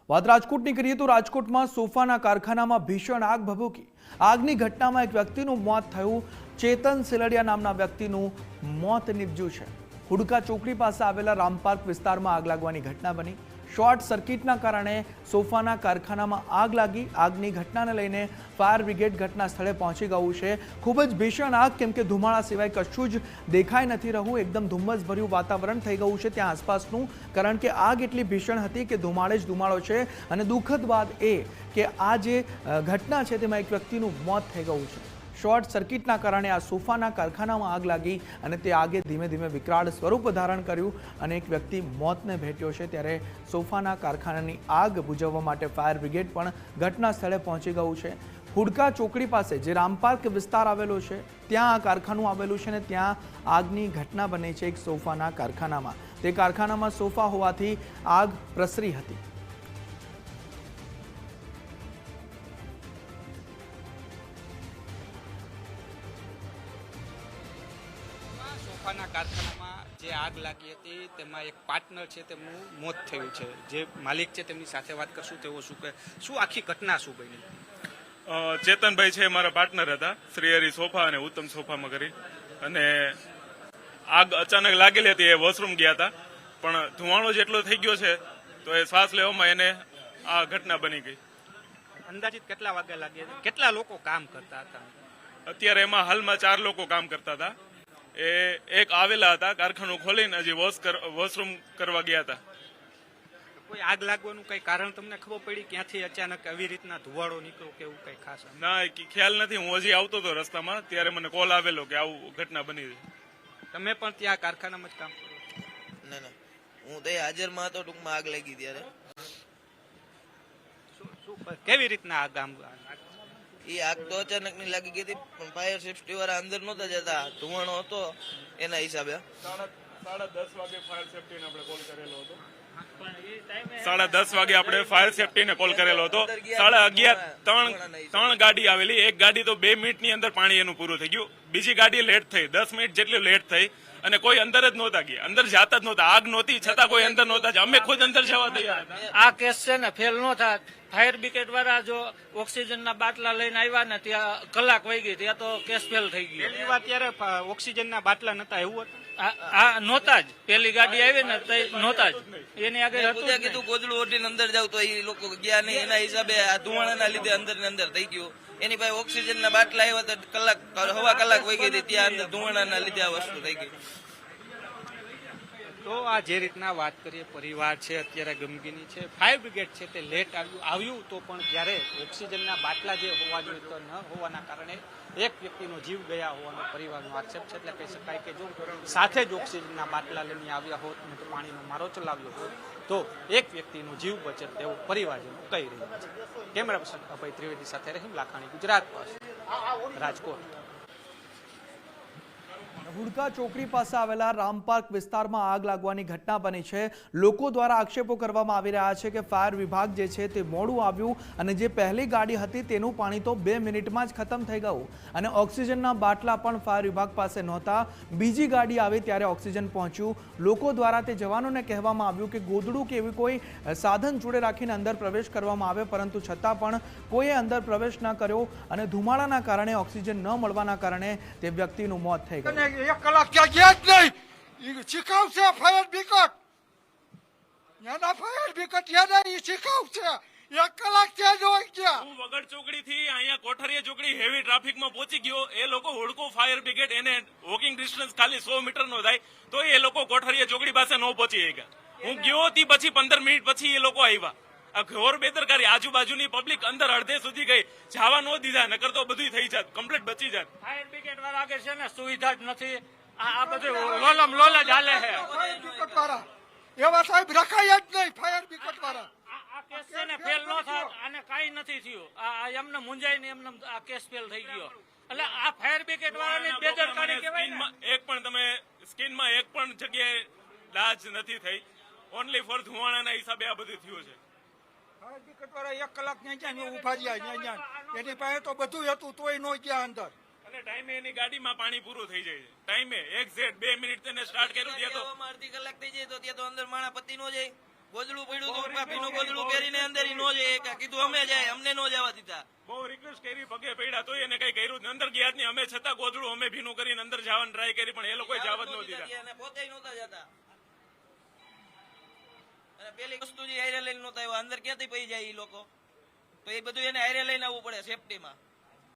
વાત રાજકોટની કરીએ તો રાજકોટમાં સોફાના કારખાનામાં ભીષણ આગ ભભૂકી। આગની ઘટનામાં એક વ્યક્તિનું મોત થયું। ચેતન સિલડિયા નામના વ્યક્તિનું મોત નિપજ્યું છે। હુડકા ચોકડી પાસે આવેલા રામપાર્ક વિસ્તારમાં આગ લાગવાની ઘટના બની। શોર્ટ સર્કિટના કારણે સોફાના કારખાનામાં આગ લાગી। આગની ઘટનાને લઈને ફાયર બ્રિગેડ ઘટના સ્થળે પહોંચી ગયું છે। ખૂબ જ ભીષણ આગ, કેમ કે ધુમાડા સિવાય કશું જ દેખાઈ નથી રહ્યું। એકદમ ધુમ્મસભર્યું વાતાવરણ થઈ ગયું છે ત્યાં આસપાસનું, કારણ કે આગ એટલી ભીષણ હતી કે ધુમાડે જ ધુમાડો છે। અને દુઃખદ વાત એ કે આ જે ઘટના છે તેમાં એક વ્યક્તિનું મોત થઈ ગયું છે। શોર્ટ સર્કિટના કારણે આ સોફાના કારખાનામાં આગ લાગી અને તે આગે ધીમે ધીમે વિકરાળ સ્વરૂપ ધારણ કર્યું અને એક વ્યક્તિ મોતને ભેટ્યો છે। ત્યારે સોફાના કારખાનાની આગ બુઝાવવા માટે ફાયર બ્રિગેડ પણ ઘટના સ્થળે પહોંચી ગયું છે। હુડકા ચોકડી પાસે જે રામપાર્ક વિસ્તાર આવેલો છે ત્યાં આ કારખાનું આવેલું છે અને ત્યાં આગની ઘટના બની છે એક સોફાના કારખાનામાં। તે કારખાનામાં સોફા હોવાથી આગ પ્રસરી હતી। સોફાના કારખાનામાં જે આગ લાગી હતી તેમાં એક પાર્ટનર છે તેમનું મોત થયું છે। જે માલિક છે તેમની સાથે વાત કરશું। તેઓ શું આખી ઘટના શું બની? ચેતનભાઈ છે મારા પાર્ટનર હતા, શ્રીહરિ સોફા અને ઉત્તમ સોફામાં કરી। અને આગ અચાનક લાગેલી હતી। એ વોશરૂમ ગયા હતા, પણ ધુમાડો જેટલો થઈ ગયો છે તો એ શ્વાસ લેવામાં એને આ ઘટના બની ગઈ। અંદાજિત કેટલા વાગ્યા લાગ્યા હતા? કેટલા લોકો કામ કરતા હતા? અત્યારે એમાં હાલમાં 4 લોકો કામ કરતા હતા। એ એક આવેલા હતા, કારખાનું ખોલીને હજી વોશરૂમ કરવા ગયા હતા। કોઈ આગ લાગવાનું કઈ કારણ તમને ખબર પડી? ક્યાંથી અચાનક આવી રીતના ધુવાડો નીકળ્યો કે એવું કઈ ખાસ? ના, ખ્યાલ નથી। હું હજી આવતો હતો રસ્તામાં, ત્યારે મને કોલ આવેલો કે આવું ઘટના બની છે। તમે પણ ત્યાં કારખાનામાં જ કામ કરો? ના, હું તો હાજરમાં હતો, ટૂંકમાં આગ લાગી ત્યારે। કેવી રીતના આગ એ આગ તો અચાનક ની લાગી ગઈ હતી, પણ ફાયર સેફ્ટી વાળા અંદર નહોતા જતા, ધુમાડો હતો એના હિસાબે। 10:30 વાગે ફાયર સેફ્ટીને આપણે કોલ કરેલો હતો। 10:30 વાગે આપણે ફાયર સેફ્ટીને કોલ કરેલો હતો। 11:30 ત્રણ ગાડી આવેલી। એક ગાડી તો 2 મિનિટની અંદર પાણી એનું પૂરું થઈ ગયું। બીજી ગાડી લેટ થઈ, 10 મિનિટ જેટલી લેટ થઈ અને કોઈ અંદર જ નહોતા ગયા, અંદર જાતા જ નહોતા। આગ નહોતી છતાં કોઈ અંદર નહોતા જાય। અમે ખુદ અંદર જવા તૈયાર હતા। આ કેસ છે ને ફેલ ન થાત। ફાયર બ્રિગેડ વાળા જો ઓક્સિજનના બાટલા લઈને આવ્યા ને ત્યાં કલાક વહી ગઈ, ત્યાં તો કેસ ફેલ થઈ ગયો। પહેલી વાર ત્યારે ઓક્સિજનના બાટલા નતા એવું હતું? આ નહોતા જ, પેલી ગાડી આવી ને તો નહોતા જ, એની આગળ હતું જ કીધું ગોદડું ઓઢીને અંદર જાવ તો એ લોકો ગયા નહીં, એના હિસાબે આ ધુમાડાના લીધે અંદર ને અંદર થઈ ગયું। એની પાસે ઓક્સિજનના બાટલા આવ્યા તો હવા કલાક વહી ગઈ હતી, ત્યાં અંદર ધુમાડાના લીધે આ વસ્તુ થઈ ગઈ। તો આ જે રીતના વાત કરીએ, પરિવાર છે અત્યારે ગમગીની છે। ફાયર બ્રિગેડ છે તે લેટ આવ્યું તો પણ જ્યારે ઓક્સિજનના બાટલા જે હોવા જોઈએ તો ન હોવાના કારણે એક વ્યક્તિનો જીવ ગયા હોવાનો પરિવારનો આક્ષેપ છે। એટલે કહી શકાય કે જો સાથે જ ઓક્સિજનના બાટલા લઈને આવ્યા હોત ને તો પાણીનો મારો ચલાવ્યો હોત તો એક વ્યક્તિનો જીવ બચત તેવું પરિવારજનો કહી રહ્યા છે। કેમેરા પર્સન અભય ત્રિવેદી સાથે રહીમ લાખાણી, ગુજરાત ફર્સ્ટ, રાજકોટ। હુડકા ચોકડી પાસે આવેલા રામપાર્ક વિસ્તારમાં આગ લાગવાની ઘટના બની છે। લોકો દ્વારા આક્ષેપો કરવામાં આવી રહ્યા છે કે ફાયર વિભાગ જે છે તે મોડું આવ્યું અને જે પહેલી ગાડી હતી તેનું પાણી તો 2 મિનિટમાં જ ખતમ થઈ ગયું અને ઓક્સિજનના બાટલા પણ ફાયર વિભાગ પાસે નહોતા। બીજી ગાડી આવી ત્યારે ઓક્સિજન પહોંચ્યું। લોકો દ્વારા તે જવાનોને કહેવામાં આવ્યું કે ગોદડું કે એવી કોઈ સાધન જોડે રાખીને અંદર પ્રવેશ કરવામાં આવે, પરંતુ છતાં પણ કોઈએ અંદર પ્રવેશ ન કર્યો અને ધુમાડાના કારણે ઓક્સિજન ન મળવાના કારણે તે વ્યક્તિનું મોત થઈ ગયું। 1 કલાક ત્યાં ગયા જ નહીં। શીખાવ છે ફાયર બ્રિગેડ, ત્યાંના ફાયર બ્રિગેડ ત્યાંના એ શીખાવ છે। 1 કલાક ત્યાં જ હોય ગયા। હું વગર ચોકડી થી અહીંયા કોઠારીયા ચોકડી હેવી ટ્રાફિકમાં પહોંચી ગયો। એ લોકો હુડકો ફાયર બ્રિગેડ એને વોકિંગ ડિસ્ટન્સ ખાલી 100 મીટર નો થાય તો એ લોકો કોઠારીયા ચોકડી પાસે ન પહોંચી ગયા। હું ગયો તી પછી 15 મિનિટ પછી એ લોકો આવ્યા। આ ઘોર બેદરકારી। આજુબાજુની પબ્લિક અંદર અડધે સુધી ગઈ, જવા ન દીધા, નકર તો બધું થઈ જાત, કમ્પ્લીટ બચી જાત। ફાયર બ્રિગેડ વાળા આગળ છે ને સુવિધા જ નથી। આ બધું લોલમ લોલ જ હાલે છે। ફાયર બ્રિગેડ વાળા એવા સાહેબ રખાય જ નહીં। ફાયર બ્રિગેડ વાળા આ કેસ છે ને ફેલ ન થાત અને કાંઈ નથી થયું। આ એમને મુંજાઈ ને એમને આ કેસ ફેલ થઈ ગયો। એટલે આ ફાયર બ્રિગેડ વાળાની બેદરકારી કહેવાય। એક પણ તમે સ્કીનમાં એક પણ જગ્યાએ લાજ નથી થઈ। ઓનલી ફોર ધુવાણાના હિસાબે આ બધું થયું છે। ફાયર બ્રિગેડ વાળા 1 કલાક ત્યાં ઉભા રહ્યા, એની પાસે તો બધું હતું તોય ન ગયા અંદર। અને ટાઈમે એની ગાડીમાં પાણી પૂરું થઈ જાય છે। ટાઈમે એક્ઝેક્ટ 2 મિનિટ તેને સ્ટાર્ટ કર્યું ત્યાં તો અડધી કલાક થઈ જાય તો ત્યાં તો અંદર માણા પતિ નો જાય। ગોદડું પડ્યું હતું ભીનું ગોદડું પહેરીને અંદર ઈ નો જાય કે કીધું અમે જાય અમને નો જવા દીધા. બહુ રિક્વેસ્ટ કરી, પગે પડ્યા તો એને કઈ કર્યું જ નહીં. અંદર ગયા જ નહીં. અમે છતાં ગોદડું અમે ભીનું કરીને અંદર જવાની ટ્રાય કરી પણ એ લોકોએ જવા જ ન દીધા. અને પોતે નહોતા જતા. અને પેલી વસ્તુ જે હારે લઈને નહોતા આવ્યા અંદર ક્યાંથી પડી જાય ઈ લોકો, તો એ બધું એને હારે લઈને આવવું પડે સેફટીમાં.